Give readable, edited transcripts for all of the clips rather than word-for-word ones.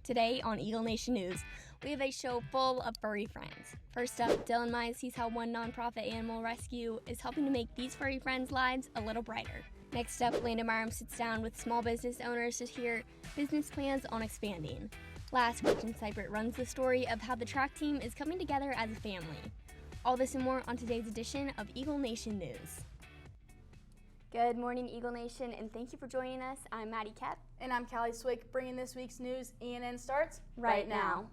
Today on Eagle Nation News, we have a show full of furry friends. First up, Dylan Mize sees how one nonprofit animal rescue is helping to make these furry friends' lives a little brighter. Next up, Landon Myram sits down with small business owners to hear business plans on expanding. Last, Christian Seibert runs the story of how the track team is coming together as a family. All this and more on today's edition of Eagle Nation News. Good morning, Eagle Nation, and thank you for joining us. I'm Maddie Kep. And I'm Callie Swick, bringing this week's news. ENN starts right now.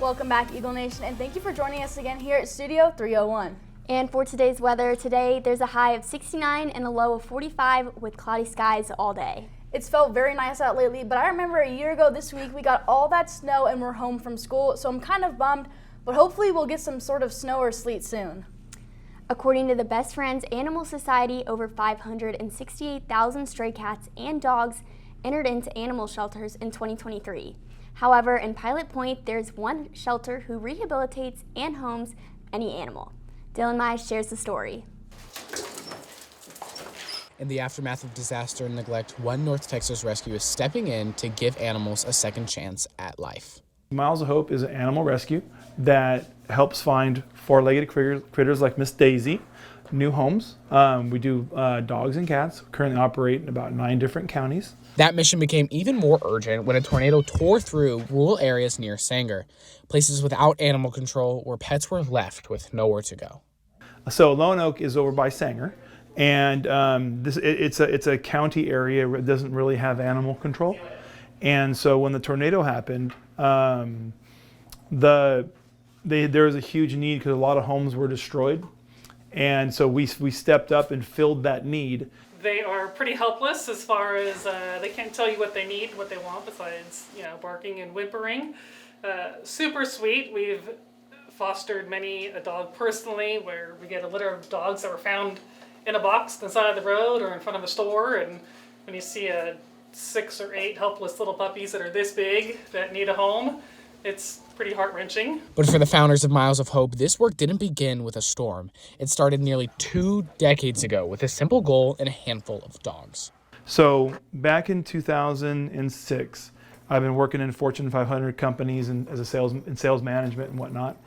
Welcome back, Eagle Nation, and thank you for joining us again here at Studio 301. And for today's weather, today there's a high of 69 and a low of 45 with cloudy skies all day. It's felt very nice out lately, but I remember a year ago this week we got all that snow and we're home from school, so I'm kind of bummed, but hopefully we'll get some sort of snow or sleet soon. According to the Best Friends Animal Society, over 568,000 stray cats and dogs entered into animal shelters in 2023. However, in Pilot Point, there's one shelter who rehabilitates and homes any animal. Dylan Mize shares the story. In the aftermath of disaster and neglect, one North Texas rescue is stepping in to give animals a second chance at life. Miles of Hope is an animal rescue that helps find four-legged critters like Miss Daisy new homes. We do dogs and cats. We currently operate in about 9 different counties. That mission became even more urgent when a tornado tore through rural areas near Sanger, places without animal control where pets were left with nowhere to go. So Lone Oak is over by Sanger, and it's a county area that doesn't really have animal control. And so when the tornado happened, there was a huge need because a lot of homes were destroyed. And so we stepped up and filled that need. They are pretty helpless as far as they can't tell you what they need, what they want, besides barking and whimpering. Super sweet. We've fostered many a dog personally, where we get a litter of dogs that were found in a box on the side of the road or in front of a store, and when you see 6 or 8 helpless little puppies that are this big that need a home, it's pretty heart-wrenching. But for the founders of Miles of Hope, this work didn't begin with a storm. It started nearly 2 decades ago with a simple goal and a handful of dogs. So back in 2006, I've been working in Fortune 500 companies and as a sales management and whatnot.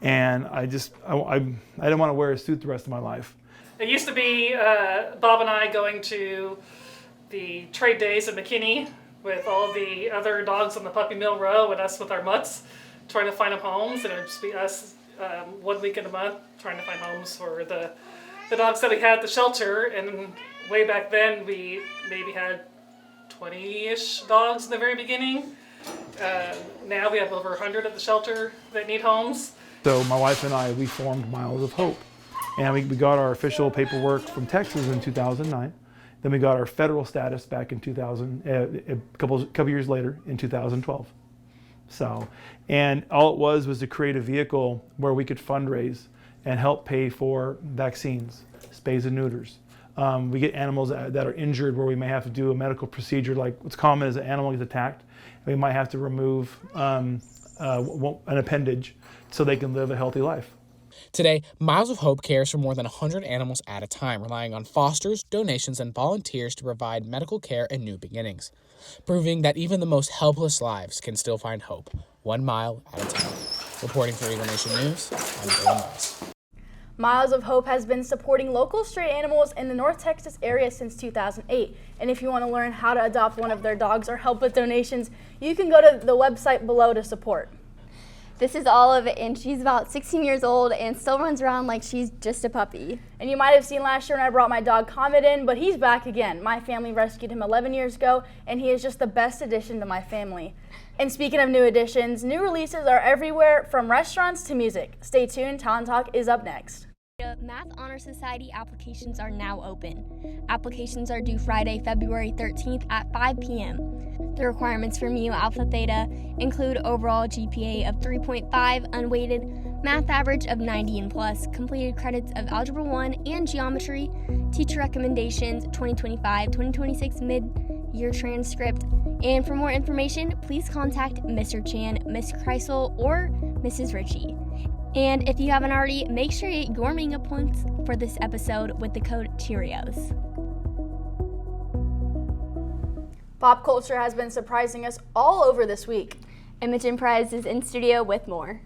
And I didn't want to wear a suit the rest of my life. It used to be Bob and I going to the trade days in McKinney with all the other dogs on the puppy mill row and us with our mutts trying to find them homes, and it would just be us 1 week in a month trying to find homes for the dogs that we had at the shelter. And way back then we maybe had 20-ish dogs in the very beginning. Now we have over 100 at the shelter that need homes. So my wife and I, we formed Miles of Hope, and we got our official paperwork from Texas in 2009. Then we got our federal status back in a couple years later in 2012. So, and all it was to create a vehicle where we could fundraise and help pay for vaccines, spays and neuters. We get animals that are injured where we may have to do a medical procedure, like what's common is an animal gets attacked. We might have to remove an appendage so they can live a healthy life. Today, Miles of Hope cares for more than 100 animals at a time, relying on fosters, donations, and volunteers to provide medical care and new beginnings, proving that even the most helpless lives can still find hope, 1 mile at a time. Reporting for Eagle Nation News, I'm Dylan Mize. Miles of Hope has been supporting local stray animals in the North Texas area since 2008. And if you want to learn how to adopt one of their dogs or help with donations, you can go to the website below to support. This is Olive, and she's about 16 years old and still runs around like she's just a puppy. And you might have seen last year when I brought my dog Comet in, but he's back again. My family rescued him 11 years ago, and he is just the best addition to my family. And speaking of new additions, new releases are everywhere from restaurants to music. Stay tuned, Talent Talk is up next. Math Honor Society applications are now open. Applications are due Friday, February 13th at 5 p.m. The requirements for Mu Alpha Theta include overall GPA of 3.5, unweighted, math average of 90 and plus, completed credits of Algebra 1 and Geometry, teacher recommendations 2025-2026 mid your transcript. And for more information, please contact Mr. Chan, Miss Kreisel, or Mrs. Ritchie. And if you haven't already, make sure you get your Mango points for this episode with the code Cheerios. Pop culture has been surprising us all over this week. Imogen Prize is in studio with more.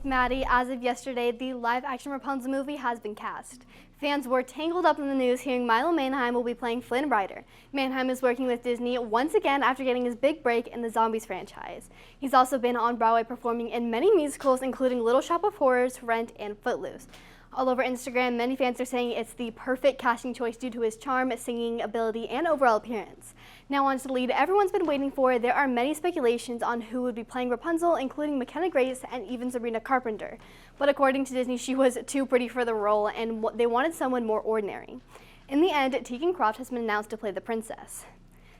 Maddie, as of yesterday, the live-action Rapunzel movie has been cast. Fans were tangled up in the news hearing Milo Manheim will be playing Flynn Rider. Manheim is working with Disney once again after getting his big break in the Zombies franchise. He's also been on Broadway performing in many musicals, including Little Shop of Horrors, Rent, and Footloose. All over Instagram, many fans are saying it's the perfect casting choice due to his charm, singing ability, and overall appearance. Now on to the lead everyone's been waiting for. There are many speculations on who would be playing Rapunzel, including McKenna Grace and even Sabrina Carpenter. But according to Disney, she was too pretty for the role and they wanted someone more ordinary. In the end, Tegan Croft has been announced to play the princess.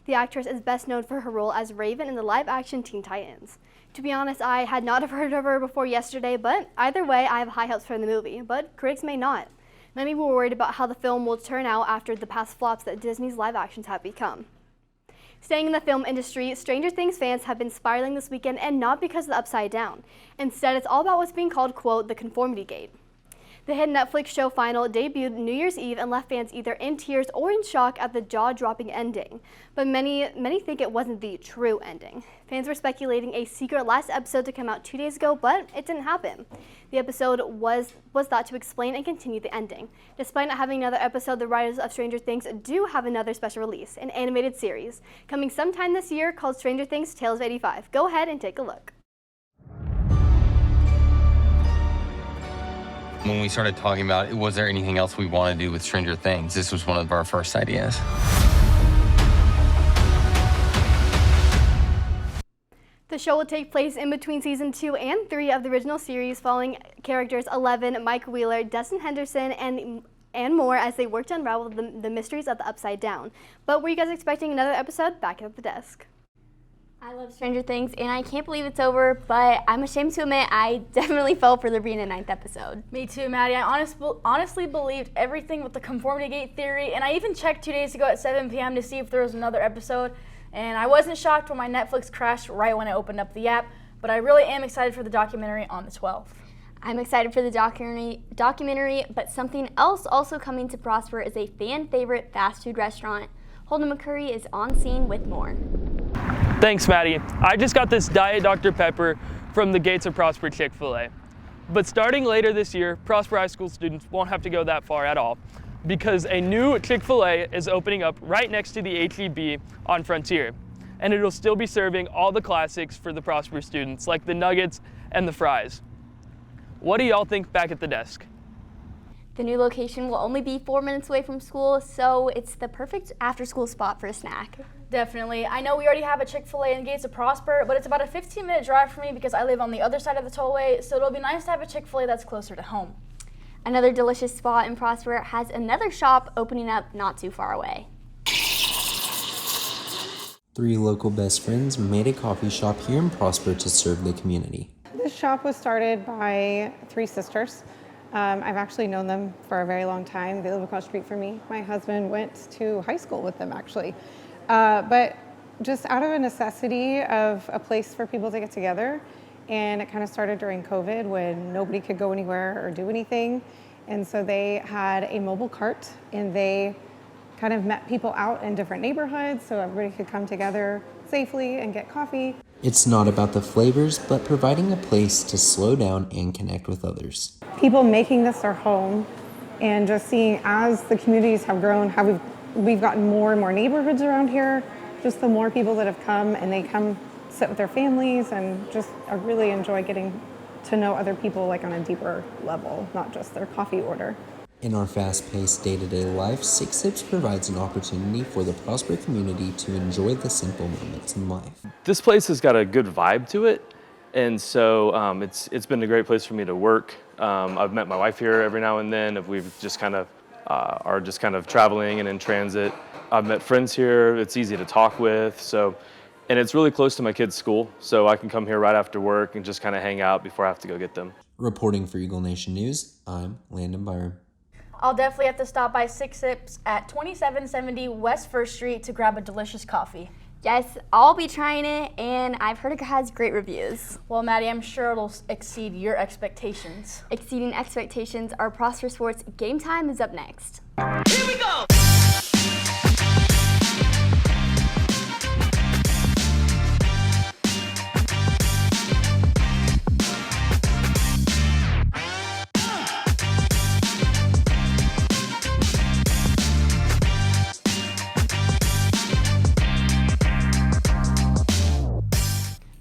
The actress is best known for her role as Raven in the live-action Teen Titans. To be honest, I had not heard of her before yesterday, but either way, I have high hopes for the movie, but critics may not. Many were worried about how the film will turn out after the past flops that Disney's live actions have become. Staying in the film industry, Stranger Things fans have been spiraling this weekend, and not because of the Upside Down. Instead, it's all about what's being called, quote, the conformity gate. The hit Netflix show Final debuted New Year's Eve and left fans either in tears or in shock at the jaw-dropping ending. But many think it wasn't the true ending. Fans were speculating a secret last episode to come out 2 days ago, but it didn't happen. The episode was thought to explain and continue the ending. Despite not having another episode, the writers of Stranger Things do have another special release, an animated series, coming sometime this year called Stranger Things Tales of 85. Go ahead and take a look. When we started talking about it, was there anything else we want to do with Stranger Things? This was one of our first ideas. The show will take place in between season 2 and 3 of the original series, following characters 11, Mike Wheeler, Destin Henderson, and more as they work to unravel the mysteries of the Upside Down. But were you guys expecting another episode? Back at the desk. I love Stranger Things, and I can't believe it's over, but I'm ashamed to admit I definitely fell for there being a 9th episode. Me too, Maddie. I honestly believed everything with the conformity gate theory, and I even checked 2 days ago at 7 p.m. to see if there was another episode, and I wasn't shocked when my Netflix crashed right when I opened up the app, but I really am excited for the documentary on the 12th. I'm excited for the documentary, but something else also coming to Prosper is a fan favorite fast food restaurant. Holden McCurry is on scene with more. Thanks, Maddie. I just got this Diet Dr. Pepper from the gates of Prosper Chick-fil-A. But starting later this year, Prosper High School students won't have to go that far at all because a new Chick-fil-A is opening up right next to the H-E-B on Frontier. And it'll still be serving all the classics for the Prosper students, like the nuggets and the fries. What do y'all think back at the desk? The new location will only be 4 minutes away from school, so it's the perfect after-school spot for a snack. Definitely. I know we already have a Chick-fil-A in the gates of Prosper, but it's about a 15-minute drive for me because I live on the other side of the tollway, so it'll be nice to have a Chick-fil-A that's closer to home. Another delicious spot in Prosper has another shop opening up not too far away. 3 local best friends made a coffee shop here in Prosper to serve the community. This shop was started by 3 sisters. I've actually known them for a very long time. They live across the street from me. My husband went to high school with them, actually. But just out of a necessity of a place for people to get together, and it kind of started during COVID when nobody could go anywhere or do anything. And so they had a mobile cart, and they kind of met people out in different neighborhoods so everybody could come together safely and get coffee. It's not about the flavors, but providing a place to slow down and connect with others. People making this their home, and just seeing as the communities have grown, how we've gotten more and more neighborhoods around here, just the more people that have come and they come sit with their families and just really enjoy getting to know other people like on a deeper level, not just their coffee order. In our fast-paced day-to-day life, Six Sips provides an opportunity for the Prosper community to enjoy the simple moments in life. This place has got a good vibe to it, and so it's been a great place for me to work. I've met my wife here every now and then. We've just kind of are just kind of traveling and in transit. I've met friends here. It's easy to talk with, and it's really close to my kids' school, so I can come here right after work and just kind of hang out before I have to go get them. Reporting for Eagle Nation News, I'm Landon Byron. I'll definitely have to stop by Six Sips at 2770 West 1st Street to grab a delicious coffee. Yes, I'll be trying it, and I've heard it has great reviews. Well, Maddie, I'm sure it'll exceed your expectations. Exceeding expectations, our Prosper Sports Game Time is up next. Here we go!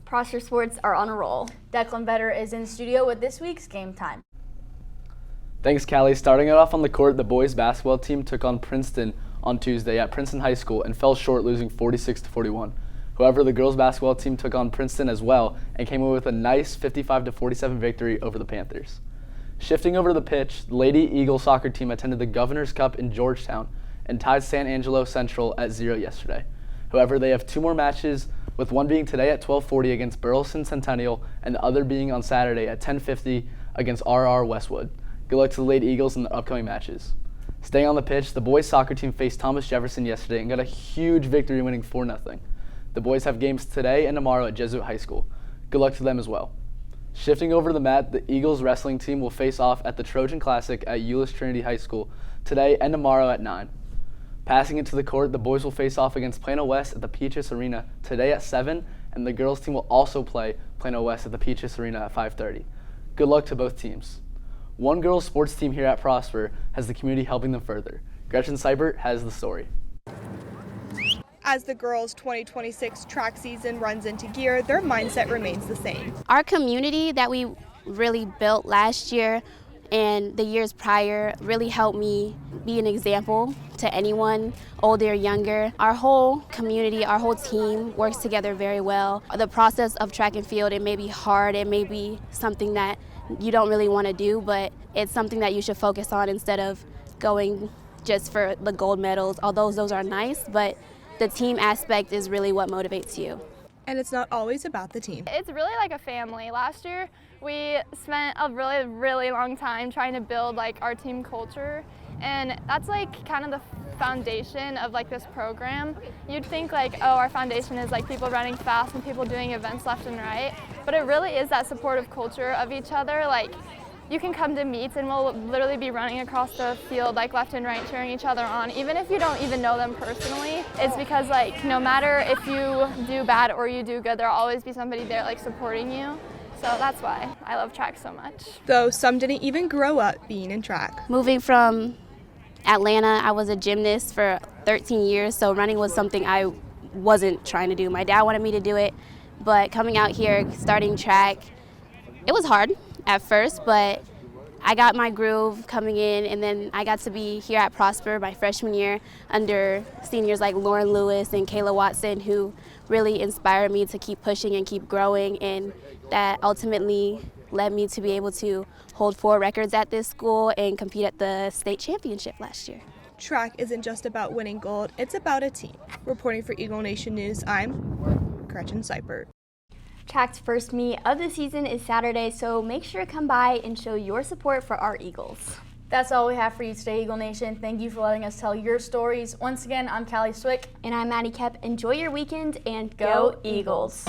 Prosper Sports are on a roll. Declan Vetter is in studio with this week's Game Time. Thanks, Callie. Starting it off on the court, the boys basketball team took on Princeton on Tuesday at Princeton High School and fell short, losing 46-41. However, the girls basketball team took on Princeton as well and came away with a nice 55-47 victory over the Panthers. Shifting over to the pitch, the Lady Eagle soccer team attended the Governor's Cup in Georgetown and tied San Angelo Central at 0 yesterday. However, they have 2 more matches, with one being today at 12:40 against Burleson Centennial and the other being on Saturday at 10:50 against RR Westwood. Good luck to the Lady Eagles in the upcoming matches. Staying on the pitch, the boys soccer team faced Thomas Jefferson yesterday and got a huge victory, winning 4-0. The boys have games today and tomorrow at Jesuit High School. Good luck to them as well. Shifting over to the mat, the Eagles wrestling team will face off at the Trojan Classic at Euless Trinity High School today and tomorrow at 9. Passing it to the court, the boys will face off against Plano West at the Peaches Arena today at 7, and the girls team will also play Plano West at the Peaches Arena at 5:30. Good luck to both teams. One girls sports team here at Prosper has the community helping them further. Gretchen Seibert has the story. As the girls' 2026 track season runs into gear, their mindset remains the same. Our community that we really built last year and the years prior really helped me be an example to anyone, older or younger. Our whole community, our whole team works together very well. The process of track and field, it may be hard, it may be something that you don't really want to do, but it's something that you should focus on instead of going just for the gold medals, although those are nice, but the team aspect is really what motivates you. And it's not always about the team. It's really like a family. Last year, we spent a really long time trying to build like our team culture, and that's like kind of the foundation of like this program. You'd think like, oh, our foundation is like people running fast and people doing events left and right, but it really is that supportive culture of each other. Like, you can come to meets and we'll literally be running across the field like left and right, cheering each other on, even if you don't even know them personally. It's because like no matter if you do bad or you do good, there'll always be somebody there like supporting you. So that's why I love track so much. Though some didn't even grow up being in track. Moving from Atlanta, I was a gymnast for 13 years, so running was something I wasn't trying to do. My dad wanted me to do it, but coming out here, starting track, it was hard at first, but I got my groove coming in, and then I got to be here at Prosper my freshman year under seniors like Lauren Lewis and Kayla Watson, who really inspired me to keep pushing and keep growing, and that ultimately led me to be able to hold 4 records at this school and compete at the state championship last year. Track isn't just about winning gold, it's about a team. Reporting for Eagle Nation News, I'm Gretchen Seibert. Track's first meet of the season is Saturday, so make sure to come by and show your support for our Eagles. That's all we have for you today, Eagle Nation. Thank you for letting us tell your stories. Once again, I'm Callie Swick. And I'm Maddie Kep. Enjoy your weekend and go Eagles.